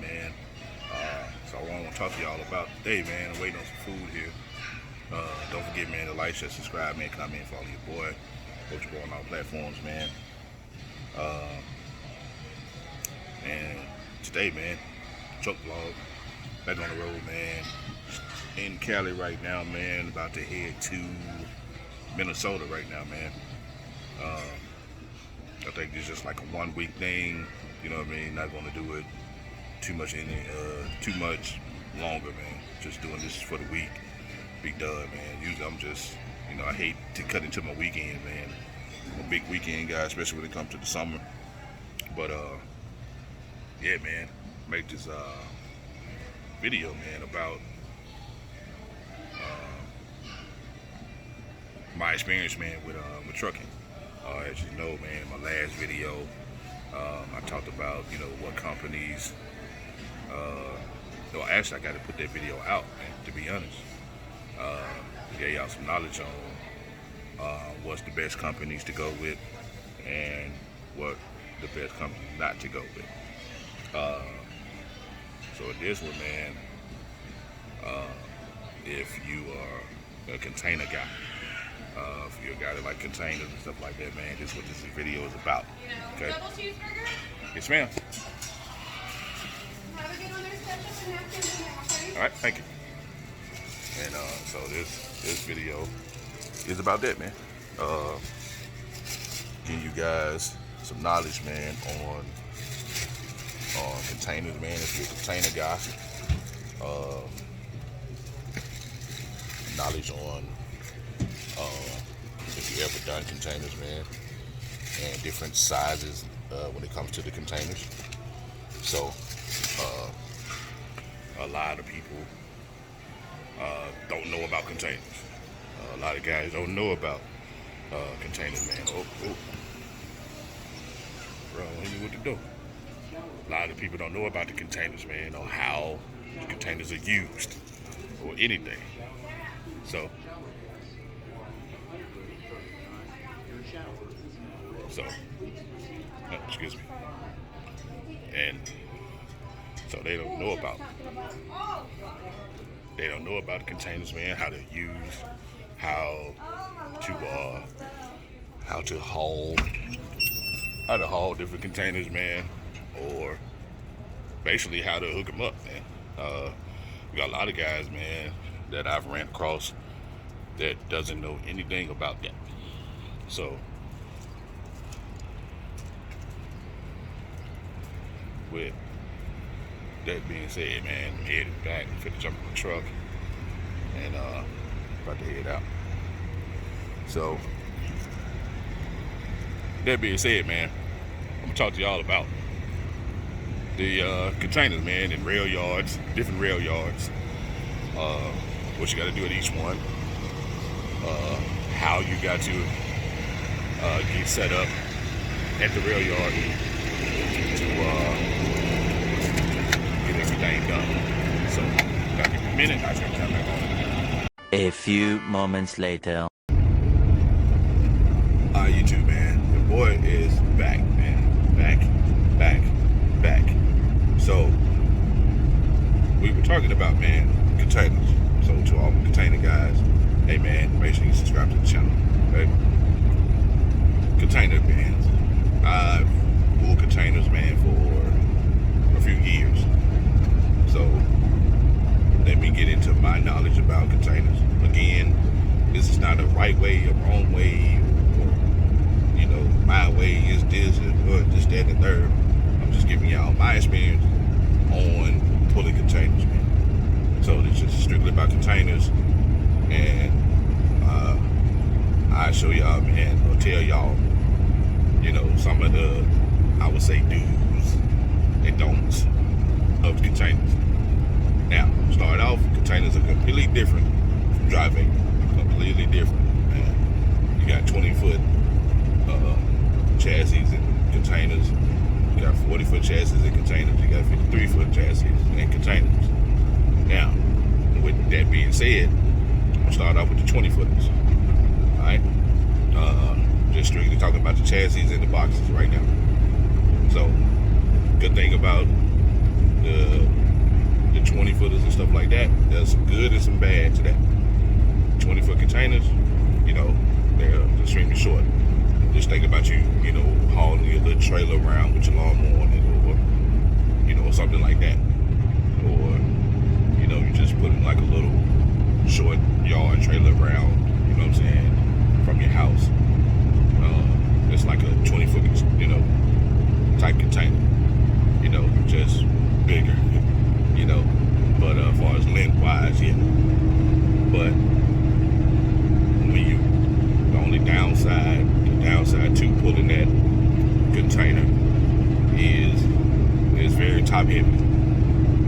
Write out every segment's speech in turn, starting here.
man. So I want to talk to y'all about today, man. I'm waiting on some food here. Don't forget, man, to like, share, subscribe, man, comment, follow your boy. Coach your boy on all platforms, man. And today, man, truck vlog, back on the road, man. In Cali right now, man. About to head to Minnesota right now, man. I think it's just like a 1 week thing. You know what I mean? Not going to do it too much longer, man. Just doing this for the week. Big dub, man. Usually I'm just, I hate to cut into my weekend, man. I'm a big weekend guy, especially when it comes to the summer. But yeah, man, make this video, man, about my experience, man, with trucking. As you know, man, in my last video, I talked about, what companies. No, actually, I got to put that video out, man, to be honest. Gave y'all some knowledge on what's the best companies to go with and what the best companies not to go with. So this one, man, if you are a container guy, if you're a guy that like containers and stuff like that, man, this is what this video is about. Okay? Double cheeseburger? Yes, ma'am. Have a good one. There's ketchup and napkins in there, okay? All right, thank you. And so this video is about that, man. Giving you guys some knowledge, man, on containers, man. If you're a container guy, knowledge on if you ever done containers, man, and different sizes when it comes to the containers. So a lot of people don't know about containers. A lot of guys don't know about containers, man. Oh, bro, hit me with the door. A lot of people don't know about the containers, man, or how the containers are used, or anything. So, excuse me. And so they don't know about the containers, man, how to use, how to haul different containers, man, or basically how to hook them up, man. We got a lot of guys, man, that I've ran across that doesn't know anything about that. So with that being said, man, I'm heading back. I'm finna jump in the truck and about to head out. So that being said, man, I'm gonna talk to y'all about the containers, man, in rail yards, different rail yards. What you got to do at each one. How you got to get set up at the rail yard to get everything done. So, gotta give me a minute. I should come back on. A few moments later. YouTube, man. The boy is back, man. Back. So, we were talking about, man, containers. So, to all the container guys, hey, man, make sure you subscribe to the channel, okay? Container, man. I've pulled containers, man, for a few years. So, let me get into my knowledge about containers. Again, this is not a right way, a wrong way, or, my way is this, or this, that, and the third. I'm just giving y'all my experience on pulling containers, man. So, this is strictly about containers, and I show y'all, man, or tell y'all, some of the, I would say, do's and don'ts of containers. Now, start off, containers are completely different from driving. Completely different, man. You got 20-foot chassis and containers. You got 40-foot chassis and containers. You got 53-foot chassis and containers. Now, with that being said, I'm going to start off with the 20-footers. All right? Just strictly talking about the chassis and the boxes right now. So, good thing about the like that. There's some good and some bad to that. 20-foot containers, you know, they're extremely short. Just think about you, you know, hauling your little trailer around with your lawnmower on it, or, you know, something like that. Or, you know, you just putting like a little short yard trailer around, you know what I'm saying, from your house. It's like a 20-foot, you know, type container, you know, just bigger, you know. But as far as length-wise, yeah. But when you, the only downside to pulling that container is very top heavy.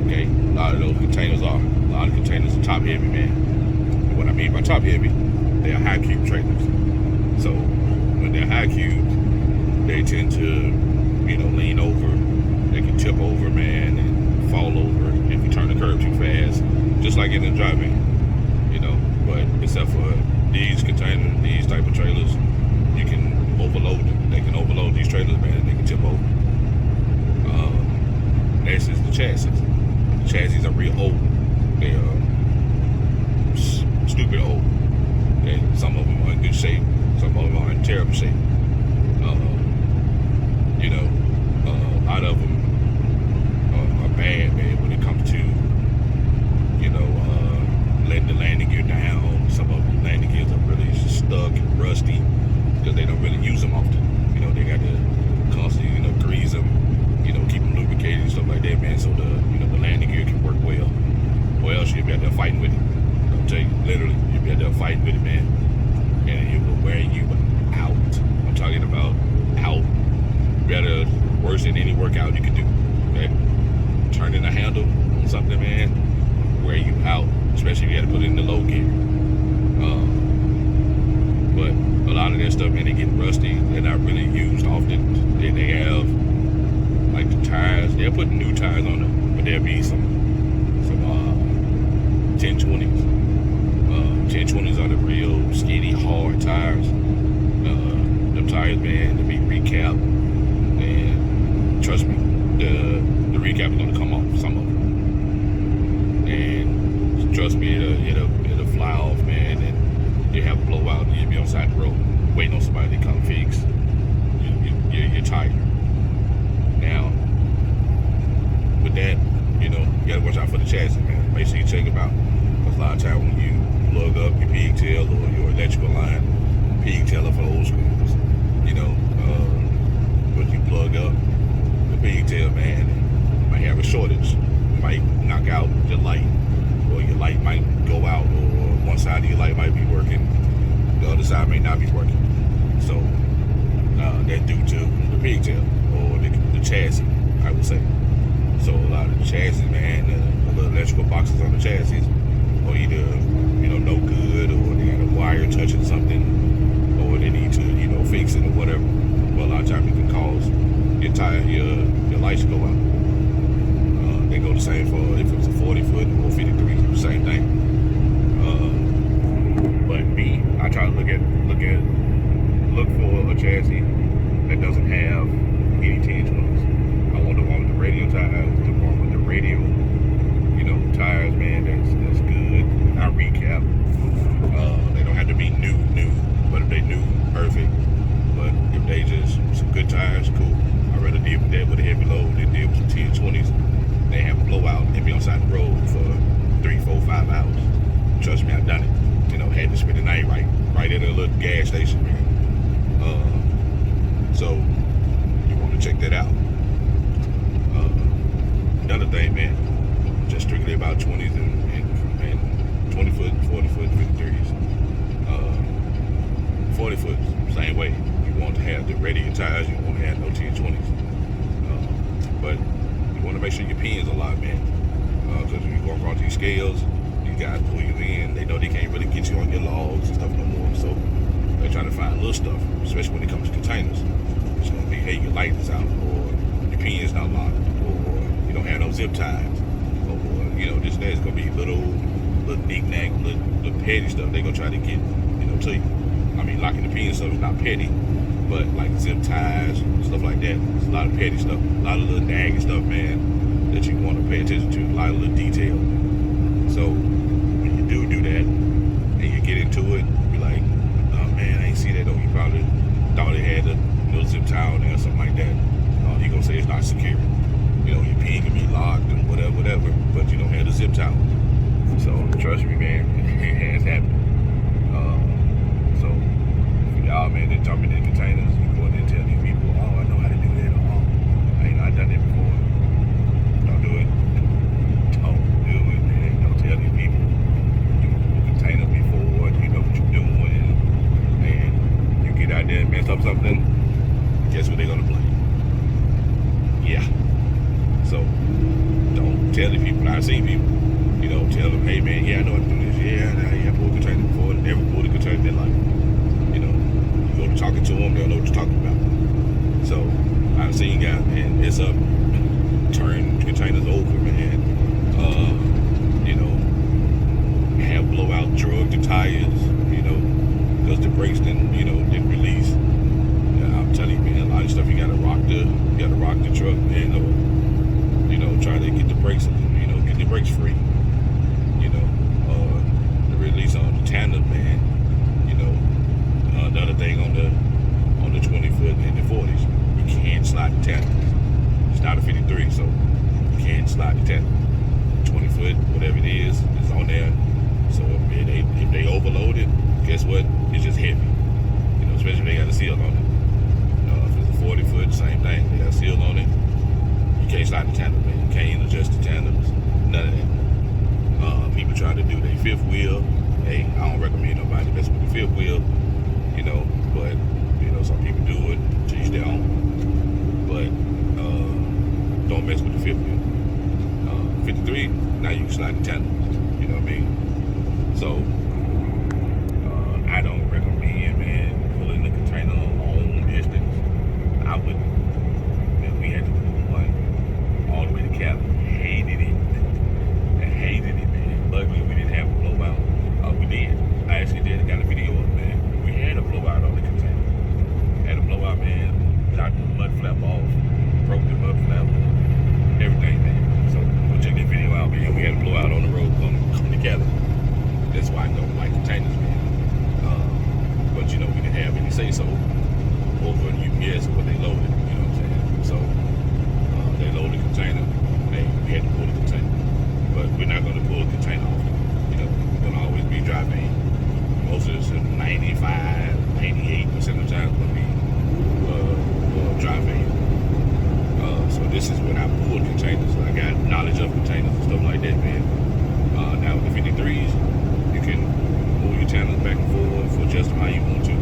Okay, a lot of those containers are. A lot of containers are top heavy, man. And what I mean by top heavy, they are high cube trailers. So when they're high cube, they tend to, you know, lean over. They can tip over, man, and fall over if you turn the curb too fast, just like in the driving, you know. But except for these containers, these type of trailers, you can overload them. They can overload these trailers, man. They can tip over. Next is the chassis. The chassis are real old. They are stupid old. And some of them are in good shape. Some of them are in terrible shape. You know, a lot of them are bad, man, when it comes to, you know, letting the landing gear down. Some of the landing gears are really stuck and rusty because they don't really use them often. You know, they got to constantly, you know, grease them, you know, keep them lubricated and stuff like that, man, so the, you know, the landing gear can work well. Or else you'll be out there fighting with it. I'll tell you, literally, you'll be out there fighting with it, man. And it will wear you out. I'm talking about out. Better, worse than any workout you can do. Okay? Turning the handle on something, man, wear you out. Especially if you had to put it in the low gear. But a lot of that stuff, man, they get rusty. They're not really used often. They have, like, the tires. They'll put new tires on them, but there'll be some 1020s. 1020s are the real skinny, hard tires. Them tires, man, to be recapped. And trust me, the recap is gonna come off, some of them. And trust me, it'll fly off, man, and you have a blowout and you'll be on the side of the road waiting on somebody to come fix your tire. Now, with that, you know, you gotta watch out for the chassis, man. Make sure you check them out. Because a lot of times when you plug up your pigtail or your electrical line, pigtail for old schools, you know, when you plug up the pigtail, man, you might have a shortage. You might knock out your light, or your light might go out, or one side of your light might be working, the other side may not be working. So that's due to the pigtail or the chassis, I would say. So a lot of the chassis, man, the little electrical boxes on the chassis, or either, you know, no good, or they got a wire touching something, or they need to, you know, fix it or whatever. Well, a lot of times it can cause your tire, your lights to go out. They go the same for if it's a 40-foot or 53, same thing. But me, I try to look for a chassis that doesn't have any 1020s. I want the one with the radial tires, the one with the radial, you know, tires, man, that's good. I recap. They don't have to be new, but if they new, perfect. But if they just some good tires, cool. I'd rather deal with that with a heavy load than deal with some 1020s. They have a blowout and be on the side of the road for 3, 4, 5 hours. Trust me, I've done it. You know, had to spend the night right at a little gas station, man. So you want to check that out. Another thing, man, just strictly about 20s and 20 foot, 40 foot, 53s. 40 foot, same way. You want to have the radial tires, you want to have no 1020s. But you want to make sure your pins are locked, man. Because when you go across these scales, these guys pull you in. They know they can't really get you on your logs and stuff no more. So they're trying to find little stuff, especially when it comes to containers. It's going to be, hey, your light is out, or your pin is not locked, or you don't have no zip ties, or, you know, this and that. It's going to be little knick-knack, little petty stuff they're going to try to get, you know, to you. I mean, locking the pin stuff is not petty, but like zip ties, stuff like that, it's a lot of petty stuff, a lot of little nagging stuff, man, that you want to pay attention to, a lot of little detail. So when you do that and you get into it, be like, oh man, I ain't see that though. You probably thought it had a little zip tie on there or something like that. He gonna say it's not secure. Your pin can be locked and whatever, but you don't have the zip tie. So trust me, man, it has happened. So for y'all, man, that jumping in containers, you go in there and tell these people, oh, I know how to do that. I done it before. Don't do it. Don't do it, man. Don't tell these people you pull containers before, you know what you're doing, and you get out there and mess up something. Guess what they're gonna blame? Yeah. So don't tell the people. I've seen people, tell them, hey man, yeah, I know how to do this. Yeah, I pulled a container before. Never pulled a container in their life. You go to talking to them, they'll know what you're talking about. So I've seen guys, man, it's up, turn containers over, man. Have blowout drug the tires, because the brakes didn't release. I'm telling you, man, a lot of stuff you gotta rock the truck, man, or try to get the brakes, get the brakes free. The release on the tandem, man. Another thing on the 20 foot and the 40s, you can't slide the tandem. It's not a 53, so you can't slide the tandem. 20 foot, whatever it is on there. So if they overload it, guess what? It's just heavy. Especially if they got a seal on it. If it's a 40 foot, same thing. They got a seal on it. You can't slide the tandem, man. You can't adjust the tandems. None of that. People try to do their fifth wheel. Hey, I don't recommend nobody mess with the fifth wheel. But some people do it to each their own. But don't mess with the fifth wheel. 53, now you can slide the tandem. You know what I mean? So I don't recommend, man, pulling the container long distance. I wouldn't. Man, we had to pull one all the way to Cali. Hated it. I hated it, man. Luckily, we didn't have a blowout. We did. I actually did. I got a video of it, man. We had a blowout on the container. Had a blowout, man. Knocked the mud flap off. Broke the mud flap. Everything, man. So go check that video out, man. We had a blowout on the road on the Cali. That's why I don't like containers, man. But we didn't have any say so over in UPS or what they loaded. You know what I'm saying? So they loaded the container. We had to pull the container. But we're not going to pull the container off. We're going to always be driving. Most of us, 95, 98% of the time, going to be driving. So this is when I pull containers. I got knowledge of containers and stuff like that, man. Now with the 53s, you can move your tandem back and forth for just how you want to.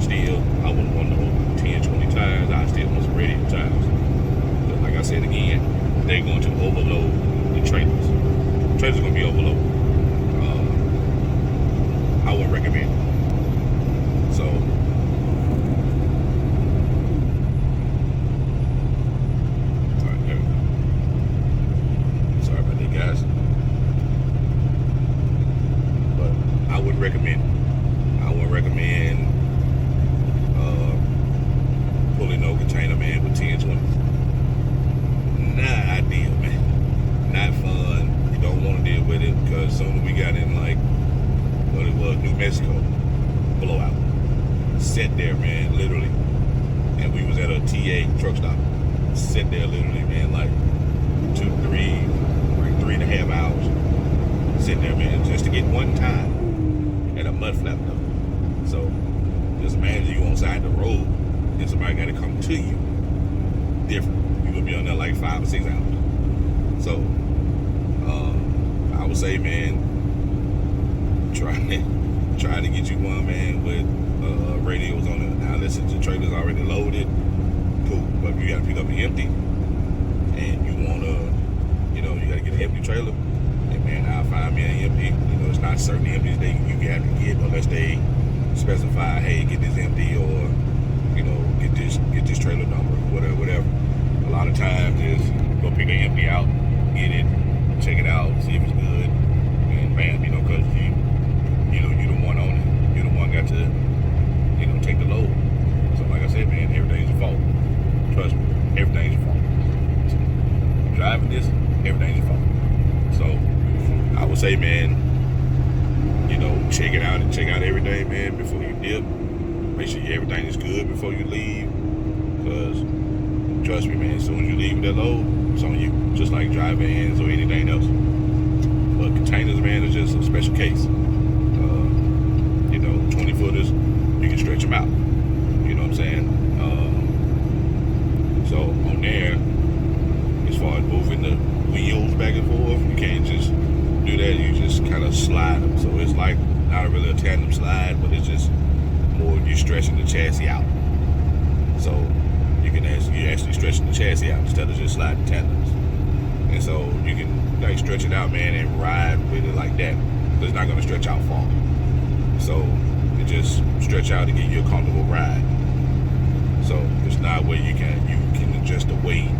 Still, I wouldn't want to over 10, 20 tires. I still want some radial tires. But like I said again, they're going to overload the trailers. The trailers are going to be overloaded. I wouldn't recommend it. So, alright, there we go. Sorry about that, guys. But I wouldn't recommend it. I wouldn't recommend pulling no container, man, with 10, 20. Not ideal, man. Not fun. You don't want to deal with it because soon as we got in what it was, New Mexico, blowout. Sat there, man, literally. And we was at a TA truck stop. Sat there literally, man, like 3.5 hours. Sitting there, man, just to get one time at a mud flap though. So just imagine you on side the road and somebody gotta come to you. Different. You're gonna be on there like 5 or 6 hours. So I would say, man, try to get you one, man, with radios on it. Now, unless the trailer's already loaded, cool. But if you got to pick up an empty, and you want to, you got to get an empty trailer, and man, I'll find me an empty. It's not certain empties that you have to get unless they specify, hey, get this empty, or get this trailer number, whatever. A lot of times is go pick an empty out, get it, check it out, see if it's good, and bam, because you the one on it. You the one got to, take the load. So like I said, man, everything's your fault. Trust me, everything's your fault. Driving this, everything's your fault. So I would say say, man, check it out and check out everything, man, before you dip. Make sure everything is good before you leave. Because, trust me, man, as soon as you leave with that load, it's on you. Just like dry vans or anything else. But containers, man, is just a special case. 20 footers, you can stretch them out. You know what I'm saying? So on there, as far as moving the wheels back and forth, you can't just do that. You just kind of slide them. So it's like not really a tandem slide, but it's just more you stretching the chassis out. So you're actually stretching the chassis out instead of just sliding tandems. And so you can like stretch it out, man, and ride with it like that. But it's not going to stretch out far. So it just stretch out to get you a comfortable ride. So it's not where you can adjust the weight,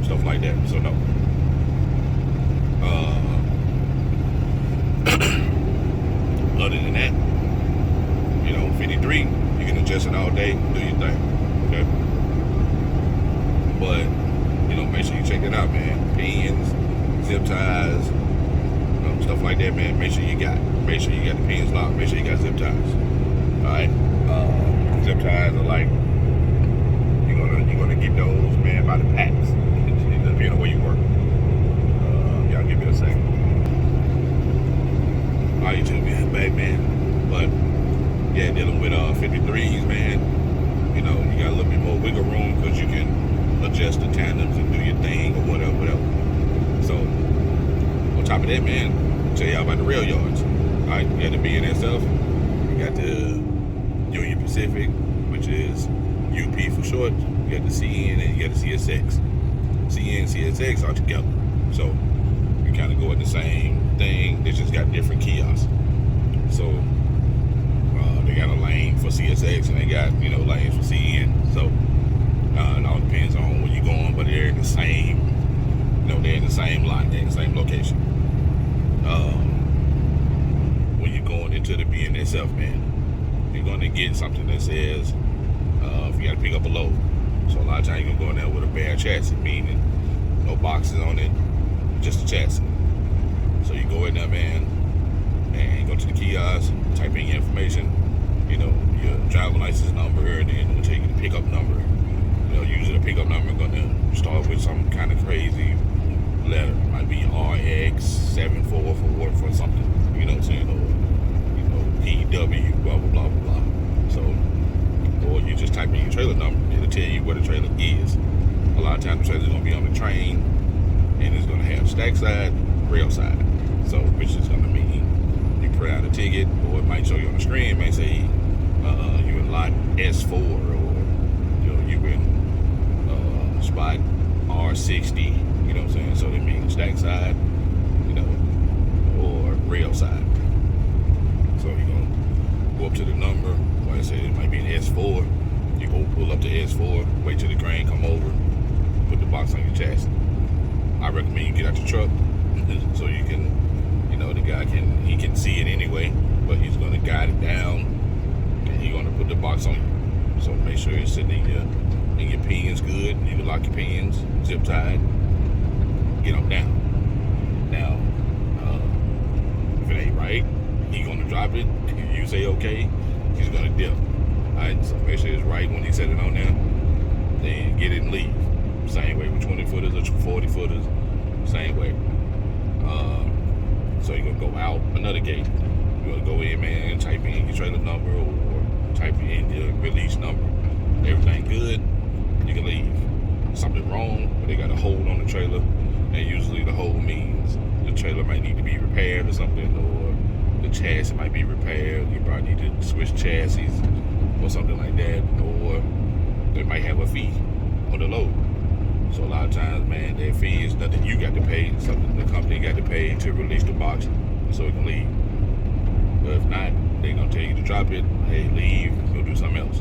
stuff like that. So no. Other than that, 53, you can adjust it all day, do your thing. Okay. But make sure you check it out, man. Pins, zip ties, stuff like that, man. Make sure you got the pins locked. Make sure you got zip ties. All right. Zip ties are like you're gonna get those, man, by the packs. Depending on where you work. Y'all give me a second. All you two, man, back, man. But yeah, dealing with 53s, man. You got a little bit more wiggle room because you can adjust the tandems and do your thing or whatever. So on top of that, man, I'll tell y'all about the rail yards. All right, you got the BNSF, you got the Union Pacific, which is UP for short. You got the CN and you got the CSX. CN and CSX are together, so you kind of go at the same thing. They just got different kiosks. So they got a lane for CSX and they got lanes for CN. So it all depends on where you're going, but they're in the same. They're in the same lot. They're in the same location. When you're going into the BNSF, man, you're going to get something that says if you got to pick up a load. So a lot of times you're going to go in there with a bare chassis, meaning no boxes on it, just a chassis. So you go in there, man, and you go to the kiosk, type in your information, your driver license number, and then it'll take you the pickup number. Usually the pickup number is going to start with some kind of crazy letter. It might be RX744 for something, you know what I'm saying, or PW, blah, blah, blah, blah, blah. So, or you just type in your trailer number, it'll tell you where the trailer is. A lot of times the trailer's going to be on the train, and it's going to have stack side, rail side. So, which is going to mean you print out a ticket, or it might show you on the screen, it may say you're in lot S4, or you in spot R60, you know what I'm saying? So that means stack side, or rail side. So you're gonna go up to the number, like I said, it might be an S4. You go pull up the S4, wait till the crane come over, put the box on your chassis. I recommend you get out the truck so you can, the guy can see it anyway, but he's gonna guide it down and he's gonna put the box on you. So make sure it's sitting in your pins good. You can lock your pins, zip tied, get them down. Now, if it ain't right, he's gonna drop it. You say okay, he's gonna dip. Alright, so make sure it's right when he set it on there. Then get it and leave. Same way with 20 footers or 40 footers. Same way. So you're gonna go out another gate. You're gonna go in, man, and type in your trailer number or type in your release number. Everything good, you can leave. Something wrong, but they got a hold on the trailer, and usually the hold means the trailer might need to be repaired or something, or the chassis might be repaired. You probably need to switch chassis or something like that, or they might have a fee on the load. So a lot of times, man, their fee is nothing you got to pay, something the company got to pay to release the box so it can leave. But if not, they're gonna tell you to drop it, hey, leave, go do something else.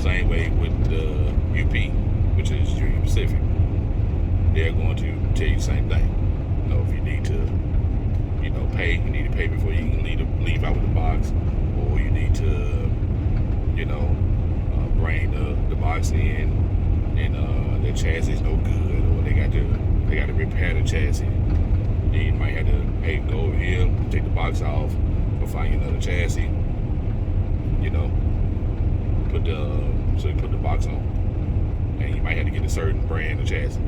Same way with the UP, which is Union Pacific. They're going to tell you the same thing. If you need to, pay, you need to pay before you can leave out with the box, or you need to, bring the box in, and the chassis is no good, or they got to repair the chassis. Then you might have to, hey, go over here, take the box off, or find you another chassis. You know, so you put the box on, and you might have to get a certain brand of chassis,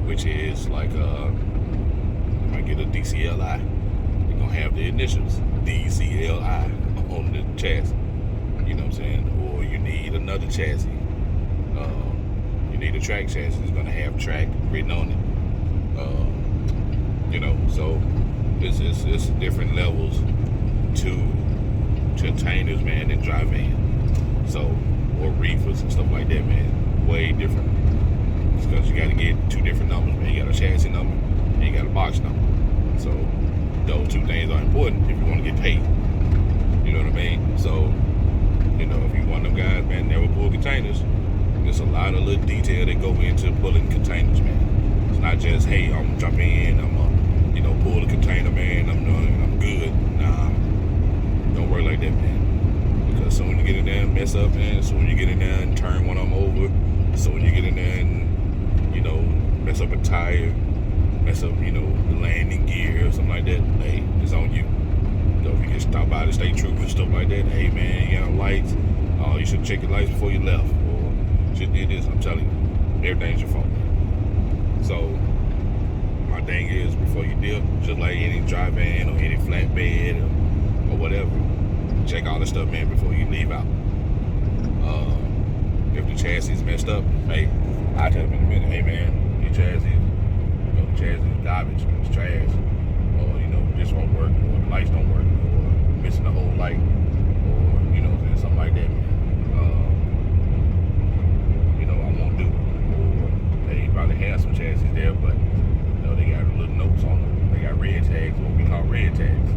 which is like you might get a DCLI. You're gonna have the initials DCLI on the chassis. You know what I'm saying? Or you need another chassis. You need a track chassis. It's gonna have track written on it. You know, so it's different levels to containers, man, than dry van. So, or reefers and stuff like that, man. Way different. It's because you got to get two different numbers, man. You got a chassis number and you got a box number. So, those two things are important if you want to get paid. You know what I mean? So, you know, if you one of them guys, man, never pull containers, there's a lot of little detail that go into pulling containers, man. It's not just, hey, I'm gonna jump in, I'm gonna, you know, pull the container, man, I'm good. Nah, don't work like that, man. Because soon you get in there and mess up, man, soon you get in there and turn one of them over, soon you get in there and, you know, mess up a tire, mess up, you know, the landing gear or something like that, hey, it's on you. So if you get stopped by the state trooper and stuff like that, hey, man, you got no lights, oh, you should check your lights before you left, or you should do this. I'm telling you, everything's your fault, man. So my thing is, before you dip, just like any dry van or any flatbed or whatever, check all the stuff, man, before you leave out. If the chassis is messed up, hey, I'll tell them in a minute, hey, man, your chassis, you know, the chassis is garbage, it's trash, or, you know, this won't work, or the lights don't work, or missing the whole light, or, you know, something like that, man. You know, I won't do it. Or they probably have some chassis there, but, you know, they got little notes on them. They got red tags, what we call red tags.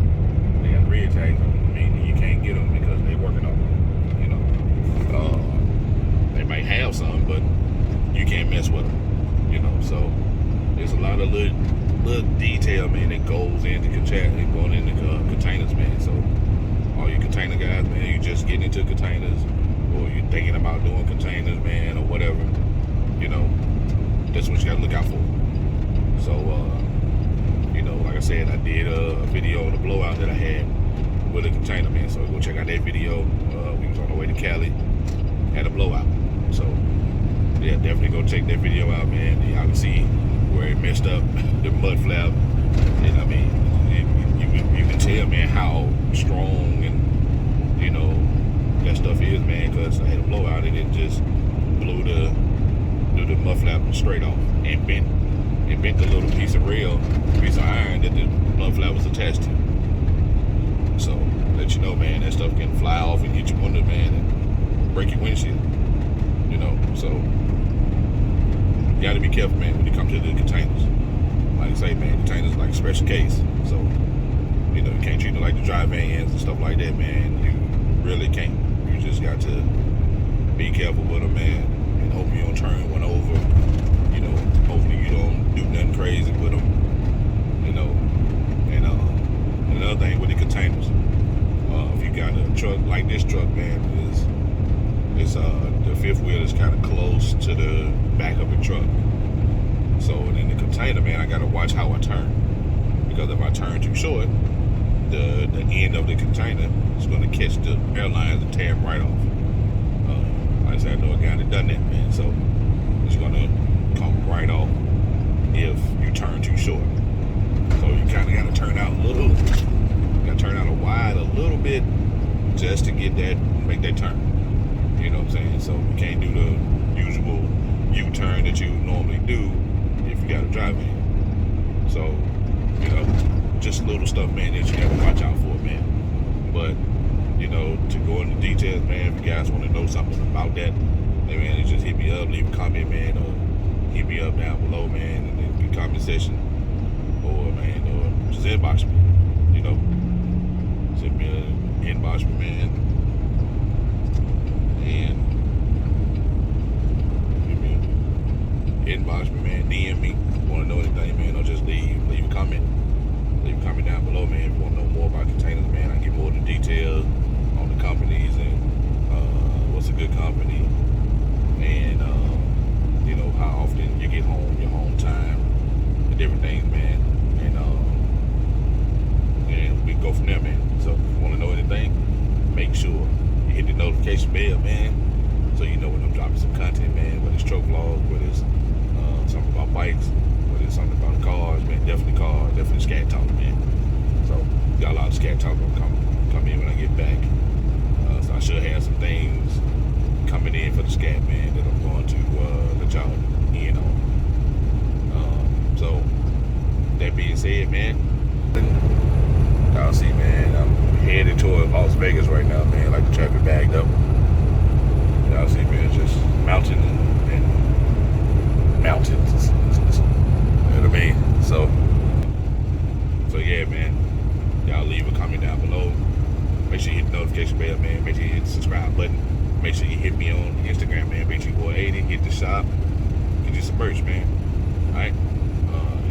They got red tags on them, meaning you can't get them because they're working on them, you know. They might have some, but you can't mess with them, you know. So there's a lot of little detail, man, that goes into going into containers, man. So all you container guys, man, you just getting into containers, or you thinking about doing containers, man, or whatever, you know, that's what you gotta look out for. So you know, like I said, I did a video on the blowout that I had with a container, man. So go check out that video. We was on the way to Cali, had a blowout. So yeah, definitely go check that video out, man. Y'all can see where it messed up the mud flap, and I mean, you can tell, man, how strong and, you know, that stuff is, man. Because I had a blowout and it just blew the mud flap straight off and bent the little piece of rail, piece of iron that the mud flap was attached to. So let you know, man, that stuff can fly off and hit your window, man, and break your windshield. You know, so you gotta be careful, man, when you come to the containers. Like I say, man, containers like a special case. So, you know, you can't treat them like the dry vans and stuff like that, man. You really can't. You just got to be careful with them, man, and hope you don't turn one over. You know, hopefully you don't do nothing crazy with them. You know, and another thing with the containers, if you got a truck like this truck, man, the fifth wheel is kind of close to the back of the truck. So in the container, man, I gotta watch how I turn, because if I turn too short, the end of the container is gonna catch the airlines and tear them right off. Like I said, I know a guy that done that, man. So it's gonna come right off if you turn too short. So you kind of gotta turn out a little, wide a little bit just to get that, make that turn. You know what I'm saying? So you can't do the usual U-turn that you normally do if you got a dry van. So, you know, just little stuff, man, that you gotta watch out for, man. But, you know, to go into details, man, if you guys want to know something about that, hey, man, just hit me up, leave a comment, man, or hit me up down below, man, in the comment section, or, man, or just inbox me, you know. Send me an inbox me, man. And inbox me, man, DM me. Want to know anything, man, or just leave a comment. Leave a comment down below, man, if you want to know more about containers, man. I get more of the details on the companies and what's a good company, and you know, how often you get home, your home time, and different things, man. And Cat Talk will come in when I get back. So I should have some things coming in for the scat, man, that I'm going to let y'all in on. So that being said, man, y'all see, man, I'm headed toward Las Vegas right now, man. Like the traffic bagged up. Y'all see, man, it's just mountain and mountains. You know what I mean? So yeah, man. Y'all leave a comment down below. Make sure you hit the notification bell, man. Make sure you hit the subscribe button. Make sure you hit me on Instagram, man. BigTeeWard80. Hit the shop. Get you some merch, man. Alright?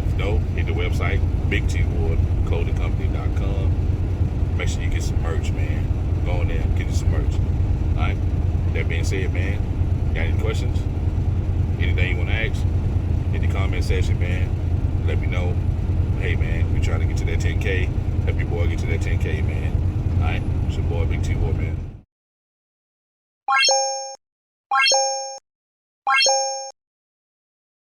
If you know, hit the website, BigTeeWardClothingCompany.com. Make sure you get some merch, man. Go on there, get you some merch. Alright? That being said, man, got any questions? Anything you want to ask? In the comment section, man. Let me know. Hey, man, we trying to get to that 10K. Help your boy get to that 10K, man. Alright? It's your boy, BigTeeWard, man.